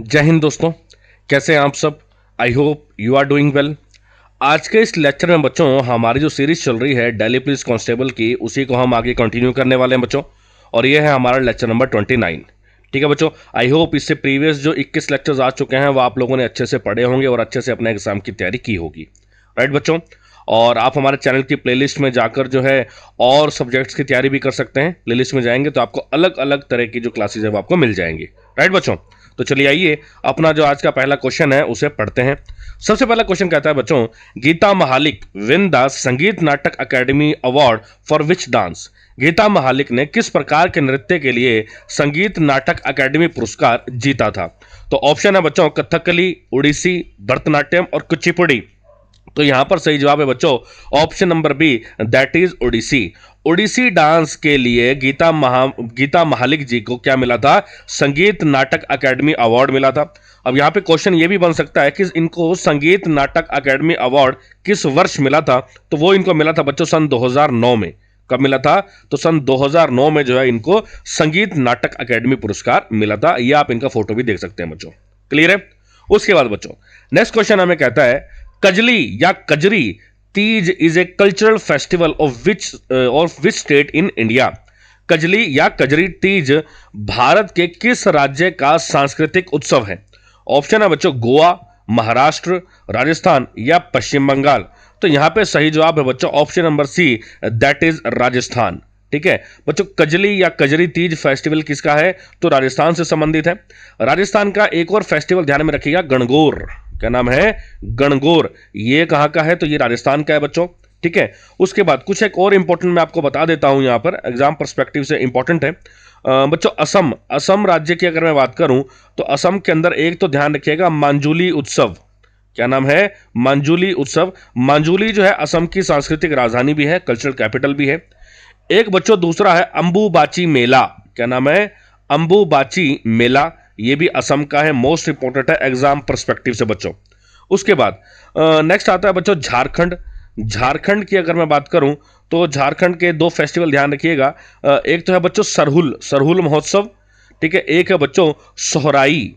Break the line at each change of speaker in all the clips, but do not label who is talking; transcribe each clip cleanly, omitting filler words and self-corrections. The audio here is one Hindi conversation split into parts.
जय हिंद दोस्तों, कैसे हैं आप सब। I hope you are doing well. आज के इस लेक्चर में बच्चों हमारी जो सीरीज चल रही है दिल्ली पुलिस कांस्टेबल की, उसी को हम आगे कंटिन्यू करने वाले हैं बच्चों। और ये है हमारा लेक्चर नंबर 29। ठीक है बच्चों, आई होप इससे प्रीवियस जो 21 लेक्चर्स आ चुके हैं वो आप लोगों ने अच्छे से पढ़े होंगे और अच्छे से अपने एग्जाम की तैयारी की होगी। राइट बच्चों, और आप हमारे चैनल की प्लेलिस्ट में जाकर जो है और सब्जेक्ट्स की तैयारी भी कर सकते हैं। प्लेलिस्ट में जाएंगे तो आपको अलग अलग तरह की जो क्लासेज है वो आपको मिल जाएंगी। राइट बच्चों, तो चलिए आइए अपना जो आज का पहला क्वेश्चन है उसे पढ़ते हैं। सबसे पहला क्वेश्चन कहता है बच्चों, Gita महालिक win the Sangeet Natak Academy award for which dance. Geeta Mahalik ने किस प्रकार के नृत्य के लिए संगीत नाटक अकेडमी पुरस्कार जीता था। तो ऑप्शन है बच्चों कथकली, उड़ीसी, भरतनाट्यम और कुचिपुड़ी। तो यहां पर सही जवाब है बच्चों option number B, that is Odissi. Odissi dance के लिए गीता महालिक जी को क्या मिला था, संगीत नाटक अकेडमी अवार्ड मिला था। अब यहां पे क्वेश्चन ये भी बन सकता है कि इनको संगीत नाटक अकेडमी अवार्ड किस वर्ष मिला था। तो वो इनको मिला था बच्चों सन 2009 में। कब मिला था, तो सन 2009 में जो है इनको संगीत नाटक अकेडमी पुरस्कार मिला था। ये आप इनका फोटो भी देख सकते हैं बच्चों। क्लियर है। उसके बाद बच्चों नेक्स्ट क्वेश्चन हमें कहता है, कजली या Kajri Teej is a cultural festival of which state in India. Kajli या कजरी तीज भारत के किस राज्य का सांस्कृतिक उत्सव है। ऑप्शन है बच्चों गोवा, महाराष्ट्र, राजस्थान या पश्चिम बंगाल। तो यहां पे सही जवाब है बच्चों option number C, that is Rajasthan. ठीक है बच्चों, कजली या कजरी तीज फेस्टिवल किसका है, तो राजस्थान से संबंधित है। राजस्थान का एक और फेस्टिवल ध्यान में रखिएगा, गणगौर। क्या नाम है, गणगौर। ये कहां का है, तो ये राजस्थान का है बच्चों। ठीक है, उसके बाद कुछ एक और इंपॉर्टेंट मैं आपको बता देता हूं, यहां पर एग्जाम पर्सपेक्टिव से इंपॉर्टेंट है बच्चों। असम राज्य की अगर मैं बात करूं तो असम के अंदर एक तो ध्यान रखिएगा मांजुली उत्सव। क्या नाम है, मांजुली उत्सव। मांजुली जो है असम की सांस्कृतिक राजधानी भी है, कल्चरल कैपिटल भी है। एक बच्चों दूसरा है अंबुबाची मेला। क्या नाम है, अंबुबाची मेला। ये भी असम का है, मोस्ट इंपॉर्टेंट है एग्जाम पर्सपेक्टिव से बच्चों। उसके बाद नेक्स्ट आता है बच्चों झारखंड। झारखंड की अगर मैं बात करूं तो झारखंड के दो फेस्टिवल ध्यान रखिएगा। एक तो है बच्चों सरहुल महोत्सव। ठीक है, एक है बच्चों सोहराई।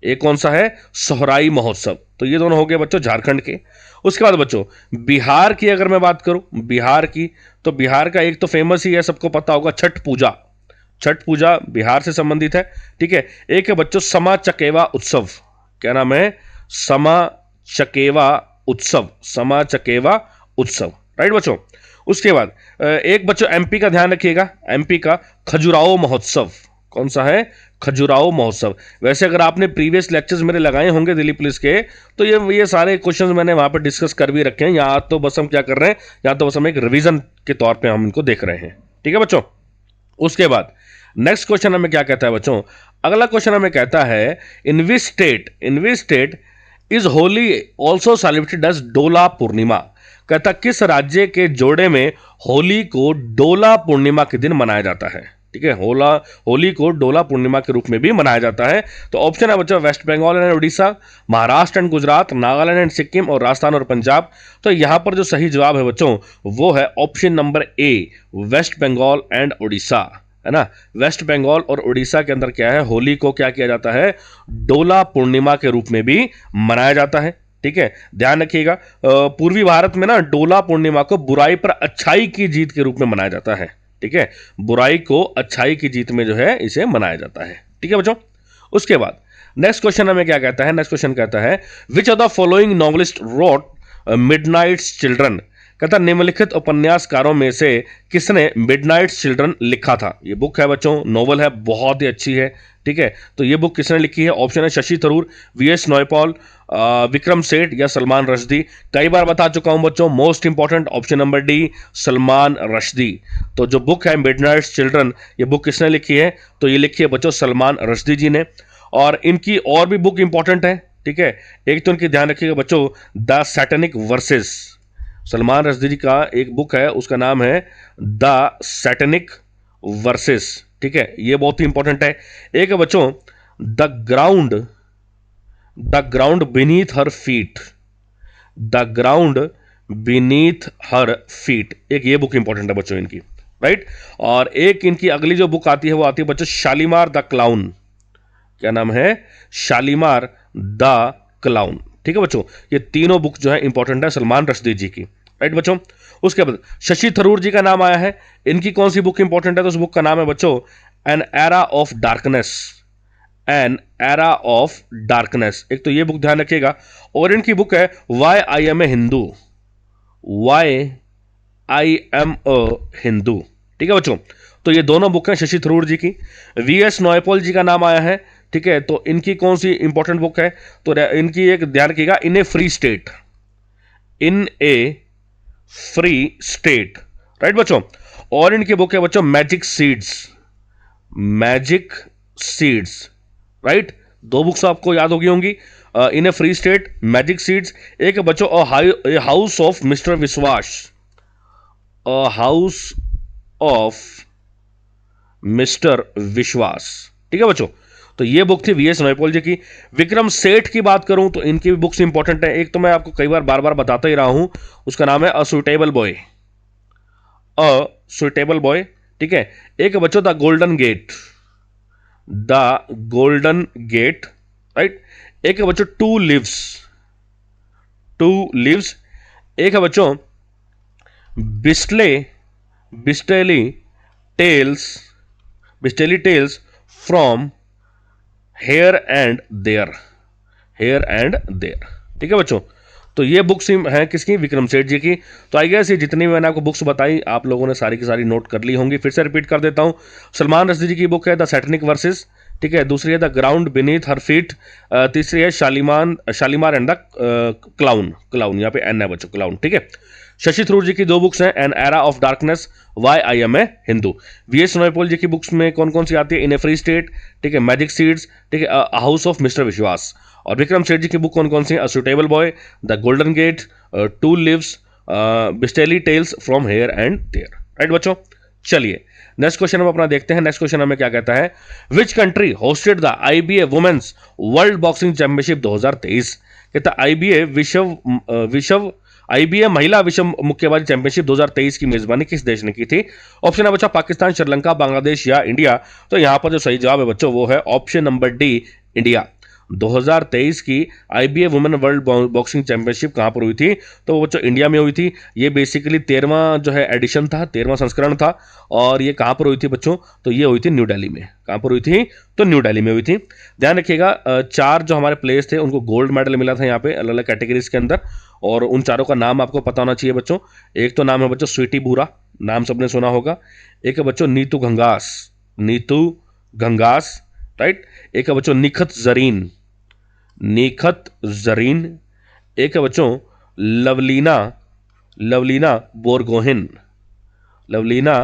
एक कौन सा है, सोहराई महोत्सव। तो ये दोनों हो गए बच्चों झारखंड के। उसके बाद बच्चों बिहार की अगर मैं बात करूं, बिहार की, तो बिहार का एक तो फेमस ही है, सबको पता होगा, छठ पूजा। छठ पूजा बिहार से संबंधित है। ठीक है, एक है बच्चों समा चकेवा उत्सव। क्या नाम है, समा चकेवा उत्सव। समा चकेवा उत्सव। राइट बच्चों। उसके बाद एक बच्चों एमपी का ध्यान रखिएगा, एमपी का खजुराहो महोत्सव। कौन सा है, खजुराहो महोत्सव। वैसे अगर आपने प्रीवियस लेक्चर्स मेरे लगाए होंगे दिल्ली पुलिस के, तो ये सारे क्वेश्चंस मैंने वहां पर डिस्कस कर भी रखे हैं। यहाँ तो बस हम क्या कर रहे हैं, यहाँ तो बस हम एक रिवीजन के तौर पे हम इनको देख रहे हैं। ठीक है बच्चों। उसके बाद नेक्स्ट क्वेश्चन हमें क्या कहता है बच्चों, अगला क्वेश्चन हमें कहता है, in which state is Holi also celebrated as Dola Purnima. कहता किस राज्य के जोड़े में होली को डोला पूर्णिमा के दिन मनाया जाता है। ठीक है, होली को डोला पूर्णिमा के रूप में भी मनाया जाता है। तो ऑप्शन है बच्चों West Bengal and Orissa, Maharashtra and Gujarat, Nagaland and Sikkim और राजस्थान और पंजाब। तो यहां पर जो सही जवाब है बच्चों वो है option number A, West Bengal and Orissa. है ना, वेस्ट बंगाल और उड़ीसा के अंदर क्या है, होली को क्या किया जाता है, डोला पूर्णिमा के रूप में भी मनाया जाता है। ठीक है, ध्यान रखिएगा पूर्वी भारत में ना डोला पूर्णिमा को बुराई पर अच्छाई की जीत के रूप में मनाया जाता है। ठीक है, बुराई को अच्छाई की जीत में जो है इसे मनाया जाता है। ठीक है बच्चों। उसके बाद नेक्स्ट क्वेश्चन हमें क्या कहता है, नेक्स्ट क्वेश्चन कहता है, which of the following novelist wrote Midnight's Children. कहता निम्नलिखित उपन्यासकारों में से किसने मिडनाइट्स चिल्ड्रन लिखा था। ये बुक है बच्चों, नोवेल है, बहुत ही अच्छी है। ठीक है, तो ये बुक किसने लिखी है, ऑप्शन है शशि थरूर, वीएस नॉयपॉल, विक्रम सेठ या सलमान रश्दी। कई बार बता चुका हूं बच्चों, most important option number D, Salman Rushdie. तो जो बुक है मिडनाइट्स चिल्ड्रन, ये बुक किसने लिखी है, तो ये लिखी है बच्चों सलमान रश्दी जी ने। और इनकी और भी बुक इंपॉर्टेंट है। ठीक है, एक तो इनकी ध्यान रखिएगा बच्चों the Satanic Verses. Salman Rushdie ji का एक बुक है, उसका नाम है द सैटेनिक वर्सेस। ठीक है, ये बहुत ही इंपॉर्टेंट है। एक है बच्चों the ground beneath her feet. The ground beneath her feet, एक ये बुक इंपॉर्टेंट है बच्चों इनकी। राइट, और एक इनकी अगली जो बुक आती है वो आती है बच्चों शालीमार द क्लाउन। क्या नाम है, शालीमार द क्लाउन। ठीक है बच्चों, ये तीनों बुक जो है इंपॉर्टेंट है सलमान रश्दी जी की, राइट बच्चों। उसके बाद शशि थरूर जी का नाम आया है, इनकी कौन सी बुक इंपॉर्टेंट है, तो उस बुक का नाम है बच्चों N era of darkness, N era of darkness. एक तो ये बुक ध्यान रखिएगा, और इनकी बुक है why I am a Hindu, why I am a Hindu. ठीक है बच्चों, तो ये दोनों बुक हैं शशि थरूर जी की। वी एस नॉयपॉल जी का नाम आया है, ठीक है, तो इनकी कौन सी इंपॉर्टेंट बुक है, तो इनकी एक ध्यान रखिएगा, इन ए फ्री स्टेट, इन ए फ्री स्टेट, राइट बच्चों। और इनकी बुक है बच्चों magic seeds, magic seeds, right. दो बुक्स आपको याद होगी होंगी, इन ए फ्री स्टेट, मैजिक सीड्स। एक है बच्चों ए हाउस ऑफ मिस्टर विश्वास, अ हाउस ऑफ मिस्टर विश्वास। ठीक है बच्चों, तो ये बुक थी वीएस नॉयपॉल जी की। विक्रम सेठ की बात करूं तो इनकी भी बुक्स इंपॉर्टेंट है। एक तो मैं आपको कई बार बार बताता ही रहा हूं, उसका नाम है a suitable boy, a suitable boy. ठीक है, एक है बच्चों the golden Gate, the golden Gate, right. एक है बच्चों टू लिव्स, टू लिव्स। एक है बच्चों beastly beastly tales, beastly tales from here and there, here and there. ठीक है बच्चों, तो ये बुक्स हैं किसकी, विक्रम सेठ जी की। तो आई गेस ये जितनी भी मैंने आपको बुक्स बताई आप लोगों ने सारी की सारी नोट कर ली होंगी। फिर से रिपीट कर देता हूं, सलमान रश्दी जी की बुक है द सैटनिक वर्सेस, ठीक है, दूसरी है the ground beneath her feet, तीसरी है Shalimar and the clown, clown यहाँ पे एन है बच्चों, क्लाउन। ठीक है, शशि थरूर जी की दो बुक्स हैं, an era of darkness, why I am a Hindu. V S Naipaul ji की बुक्स में कौन कौन सी आती है, इन ए फ्री स्टेट, ठीक है, मैजिक सीड्स, ठीक है, हाउस ऑफ मिस्टर विश्वास। और विक्रम सेठ जी की बुक कौन कौन सी, a suitable boy, the golden gate, two lives, beastly tales from here and there, right बच्चों। चलिए नेक्स्ट क्वेश्चन हम अपना देखते हैं। नेक्स्ट क्वेश्चन हमें क्या कहता है, which country hosted the IBA women's world boxing championship 2023। कहता आईबीए विश्व आईबीए महिला विश्व मुक्केबाजी चैंपियनशिप 2023 की मेजबानी किस देश ने की थी। ऑप्शन है बच्चा पाकिस्तान, श्रीलंका, बांग्लादेश या इंडिया। तो यहां पर जो सही जवाब है बच्चों वो है ऑप्शन नंबर डी, इंडिया। 2023 की IBA women world boxing championship कहां पर हुई थी, तो वो बच्चों इंडिया में हुई थी। ये बेसिकली 13वां जो है एडिशन था, 13वां संस्करण था। और ये कहां पर हुई थी बच्चों, तो ये हुई थी न्यू दिल्ली में। कहां पर हुई थी, तो न्यू दिल्ली में हुई थी। ध्यान रखिएगा, 4 जो हमारे प्लेयर्स थे उनको गोल्ड मेडल मिला था यहाँ पे अलग अलग कैटेगरीज के अंदर, और उन चारों का नाम आपको पता होना चाहिए बच्चों। एक तो नाम है बच्चों स्वीटी बूरा, नाम सबने सुना होगा। एक है बच्चों नीतू घंगास, नीतू घंगास, राइट। एक है बच्चों निखत जरीन, निखत जरीन। एक है बच्चों लवलीना, लवलीना बोरगोहिन, लवलीना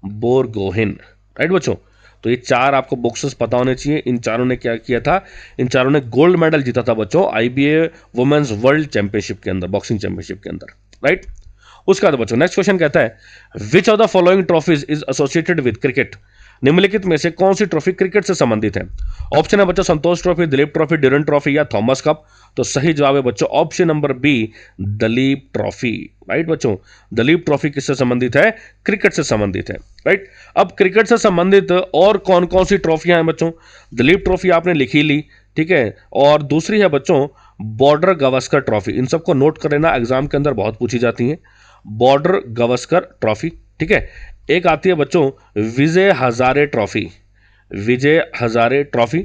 बोरगोहिन, राइट बच्चों। तो ये 4 आपको बॉक्सेस पता होने चाहिए। इन चारों ने क्या किया था, इन चारों ने गोल्ड मेडल जीता था बच्चों आईबीए वुमेन्स वर्ल्ड चैंपियनशिप के अंदर, बॉक्सिंग चैंपियनशिप के अंदर, राइट। उसका बाद बच्चों नेक्स्ट क्वेश्चन कहता है, which of the following trophies is associated with cricket. निम्नलिखित में से कौन सी ट्रॉफी क्रिकेट से संबंधित है। ऑप्शन है बच्चों Santosh trophy, Dilip trophy, Durand trophy या थॉमस कप। तो सही जवाब है बच्चों option number B, Duleep trophy, right बच्चों। दलीप ट्रॉफी किससे संबंधित है, क्रिकेट से संबंधित है, राइट। अब क्रिकेट से संबंधित और कौन कौन सी ट्रॉफियां हैं बच्चों, दलीप ट्रॉफी आपने लिखी ली, ठीक है, और दूसरी है बच्चों बॉर्डर गावस्कर ट्रॉफी। इन सबको नोट कर लेना, एग्जाम के अंदर बहुत पूछी जाती हैं। बॉर्डर गावस्कर ट्रॉफी, ठीक है। एक आती है बच्चों विजय हजारे ट्रॉफी, विजय हजारे ट्रॉफी।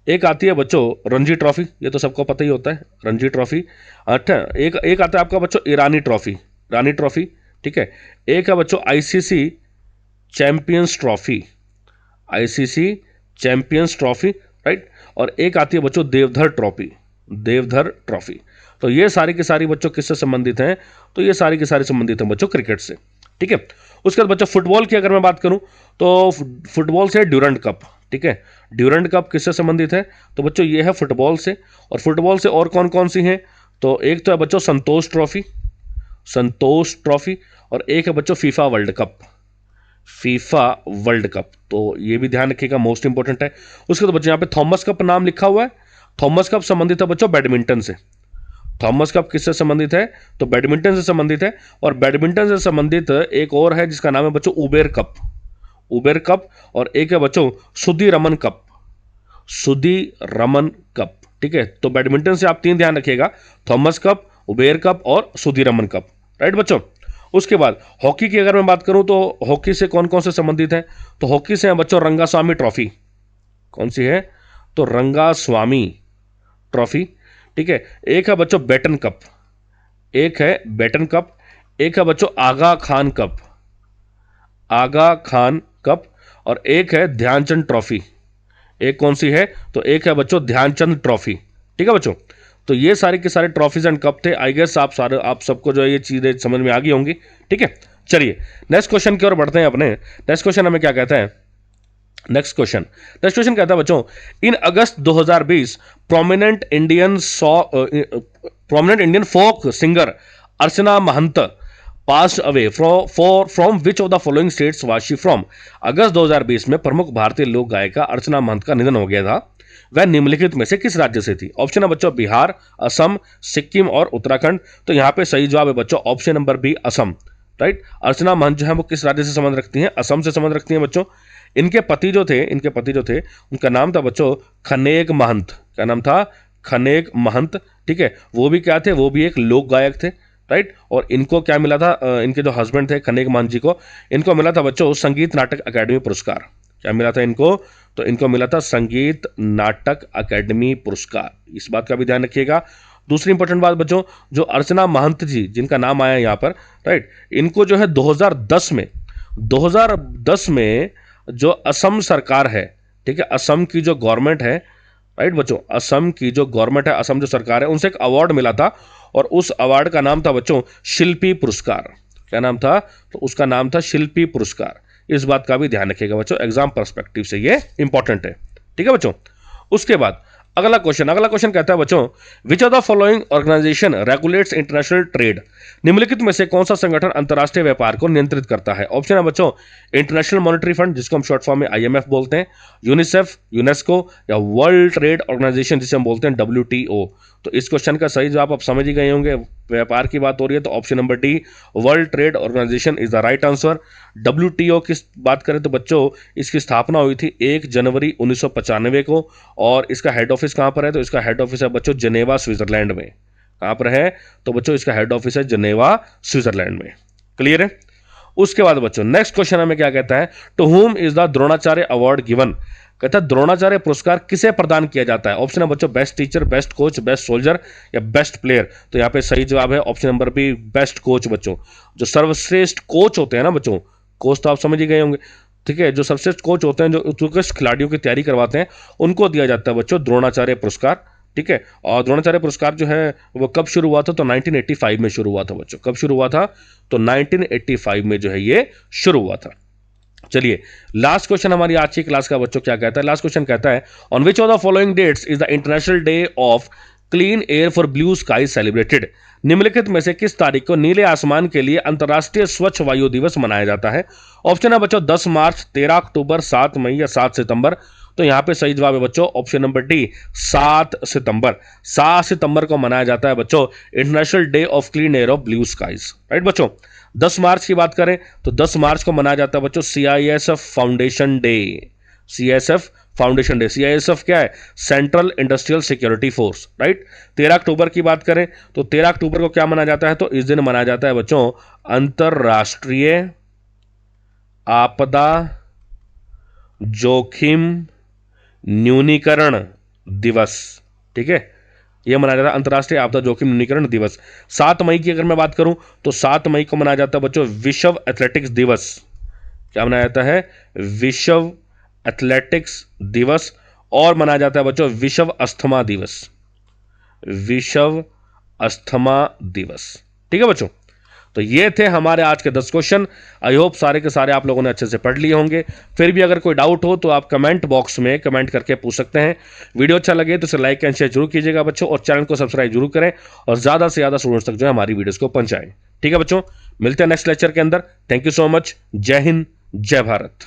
एक आती है बच्चों रणजी ट्रॉफी, ये तो सबको पता ही होता है, रणजी ट्रॉफी। अच्छा, एक आता है आपका बच्चों ईरानी ट्रॉफी, रानी ट्रॉफी, ठीक है। एक है बच्चों ICC champions trophy, ICC champions trophy, right. और एक आती है बच्चों देवधर ट्रॉफी, देवधर ट्रॉफी। तो ये सारी की सारी बच्चों किससे संबंधित हैं, तो ये सारी की सारी संबंधित हैं बच्चों क्रिकेट से, ठीक है। उसके बाद बच्चों फुटबॉल की अगर मैं बात करूं तो फुटबॉल से ड्यूरेंट कप, ठीक है। ड्यूरेंट कप किससे संबंधित है, तो बच्चों ये है फुटबॉल से। और फुटबॉल से और कौन कौन सी हैं, तो एक तो है बच्चों संतोष ट्रॉफी, संतोष ट्रॉफी। और एक है बच्चों FIFA world cup, FIFA world cup. तो ये भी ध्यान रखिएगा, मोस्ट इंपॉर्टेंट है। उसके बाद बच्चों यहाँ पे थॉमस कप नाम लिखा हुआ है। थॉमस कप संबंधित है बच्चों बैडमिंटन से। थॉमस कप किससे संबंधित है, तो बैडमिंटन से संबंधित है। और बैडमिंटन से संबंधित एक और है जिसका नाम है बच्चों उबेर कप, उबेर कप। और एक है बच्चों सुधीरमन कप, सुधीरमन कप। ठीक है, तो बैडमिंटन से आप 3 ध्यान रखिएगा, थॉमस कप, उबेर कप और सुधीरमन कप। राइट बच्चों। उसके बाद हॉकी की अगर मैं बात करूं तो हॉकी से कौन कौन से संबंधित हैं, तो हॉकी से है बच्चों रंगास्वामी ट्रॉफी। कौन सी है, तो रंगास्वामी ट्रॉफी। ठीक है, एक है बच्चों बैटन कप, एक है बैटन कप, एक है बच्चों आगा खान कप, आगा खान कप, और एक है ध्यानचंद ट्रॉफी। एक कौन सी है, तो एक है बच्चों ध्यानचंद ट्रॉफी। ठीक है बच्चों, तो ये सारे के सारे ट्रॉफीज एंड कप थे। आई गेस आप सबको जो है ये चीजें समझ में आ गई होंगी। ठीक है, चलिए नेक्स्ट क्वेश्चन की ओर बढ़ते हैं अपने। नेक्स्ट क्वेश्चन हमें क्या कहता है, नेक्स्ट क्वेश्चन कहता है बच्चों, in August 2020 prominent Indian folk singer Archana Mahanta pass away from which of the following states was she from. अगस्त 2020 में प्रमुख भारतीय लोक गायिका अर्चना महंत का निधन हो गया था, वह निम्नलिखित में से किस राज्य से थी। ऑप्शन है बच्चों बिहार, असम, सिक्किम और उत्तराखंड। तो यहां पे सही जवाब है बच्चों option number B, Assam. Right, Archana Mahanta जो है वो किस राज्य से संबंध रखती हैं, असम से संबंध रखती हैं बच्चों। इनके पति जो थे उनका नाम था बच्चों खनेक महंत। क्या नाम था, खनेक महंत। ठीक है, वो भी क्या थे, वो भी एक लोक गायक थे। राइट, और इनको क्या मिला था, इनके जो हस्बैंड थे खनेक महंत जी को, इनको मिला था बच्चों संगीत नाटक अकादमी पुरस्कार। क्या मिला था इनको, तो इनको मिला था संगीत नाटक अकादमी पुरस्कार। इस बात का भी ध्यान रखिएगा। दूसरी इंपॉर्टेंट बात बच्चों, जो अर्चना महंत जी जिनका नाम आया यहाँ पर, राइट, इनको जो है 2010 में जो असम सरकार है, ठीक है, असम की जो गवर्नमेंट है, राइट बच्चों, असम की जो गवर्नमेंट है, असम जो सरकार है, उनसे एक अवार्ड मिला था और उस अवार्ड का नाम था बच्चों शिल्पी पुरस्कार। क्या नाम था, तो उसका नाम था शिल्पी पुरस्कार। इस बात का भी ध्यान रखिएगा बच्चों, एग्जाम पर्सपेक्टिव से ये इंपॉर्टेंट है। ठीक है बच्चों, उसके बाद अगला क्वेश्चन कहता है बच्चों, which of the following organization regulates international trade. निम्नलिखित में से कौन सा संगठन अंतर्राष्ट्रीय व्यापार को नियंत्रित करता है। ऑप्शन है बच्चों इंटरनेशनल मॉनेटरी फंड, जिसको हम शॉर्ट फॉर्म में IMF बोलते हैं, यूनिसेफ, यूनेस्को, या वर्ल्ड ट्रेड ऑर्गेनाइजेशन जिसे हम बोलते हैं WTO। तो इस क्वेश्चन का सही जवाब आप समझ ही गए होंगे, व्यापार की बात हो रही है तो option number D, world trade organization is the right answer. WTO की बात करें तो बच्चों इसकी स्थापना हुई थी 1 जनवरी 1995 को, और इसका हेड ऑफिस कहां पर है, तो इसका हेड ऑफिस है बच्चों जनेवा स्विट्जरलैंड में। कहां पर है, तो बच्चों इसका हेड ऑफिस है जनेवा स्विट्जरलैंड में। क्लियर है। उसके बाद बच्चों नेक्स्ट क्वेश्चन हमें क्या कहता है, to whom is the Dronacharya award given. कहता है द्रोणाचार्य पुरस्कार किसे प्रदान किया जाता है। ऑप्शन है बच्चों best teacher, best coach, best soldier या बेस्ट प्लेयर। तो यहाँ पे सही जवाब है option number B, best coach. बच्चों जो सर्वश्रेष्ठ कोच होते हैं ना बच्चों, कोच तो आप समझ ही गए होंगे, ठीक है, जो सर्वश्रेष्ठ कोच होते हैं जो उत्कृष्ट खिलाड़ियों की तैयारी करवाते हैं, उनको दिया जाता है बच्चों द्रोणाचार्य पुरस्कार। ठीक है, और द्रोणाचार्य पुरस्कार जो है वो कब शुरू हुआ था, तो 1985 में शुरू हुआ था बच्चों। कब शुरू हुआ था, तो 1985 में जो है ये शुरू हुआ था। चलिए लास्ट क्वेश्चन हमारी आज की क्लास का बच्चों क्या कहता है। लास्ट क्वेश्चन कहता है, on which of the following dates is the international day of clean air for blue sky celebrated. निम्नलिखित में से किस तारीख को नीले आसमान के लिए अंतर्राष्ट्रीय स्वच्छ वायु दिवस मनाया जाता है। ऑप्शन है बच्चों 10 मार्च, 13 अक्टूबर, 7 मई या 7 सितंबर। तो यहां पे सही जवाब है बच्चों ऑप्शन नंबर डी, 7 सितंबर। 7 सितंबर को मनाया जाता है बच्चों international day of clean air of blue skies. Right बच्चों, 10 मार्च की बात करें तो 10 मार्च को मनाया जाता है बच्चों CISF foundation day. CISF foundation day, CISF क्या है, central industrial security force. Right, 13 अक्टूबर की बात करें तो 13 अक्टूबर को क्या मनाया जाता है, तो इस दिन मनाया जाता है बच्चों अंतरराष्ट्रीय आपदा जोखिम न्यूनीकरण दिवस। ठीक है, यह मनाया जाता है अंतर्राष्ट्रीय आपदा जोखिम न्यूनीकरण दिवस। 7 मई की अगर मैं बात करूं तो 7 मई को मनाया जाता है बच्चों विश्व एथलेटिक्स दिवस। क्या मनाया जाता है, विश्व एथलेटिक्स दिवस। और मनाया जाता है बच्चों विश्व अस्थमा दिवस, विश्व अस्थमा दिवस। ठीक है बच्चों, तो ये थे हमारे आज के 10 क्वेश्चन। आई होप सारे के सारे आप लोगों ने अच्छे से पढ़ लिए होंगे। फिर भी अगर कोई डाउट हो तो आप कमेंट बॉक्स में कमेंट करके पूछ सकते हैं। वीडियो अच्छा लगे तो इसे लाइक एंड शेयर जरूर कीजिएगा बच्चों, और चैनल को सब्सक्राइब जरूर करें और ज़्यादा से ज़्यादा स्टूडेंट्स तक जो है हमारी वीडियोज़ को पहुँचाएं। ठीक है बच्चों, मिलते हैं नेक्स्ट लेक्चर के अंदर। Thank you so much. जय हिंद, जय भारत।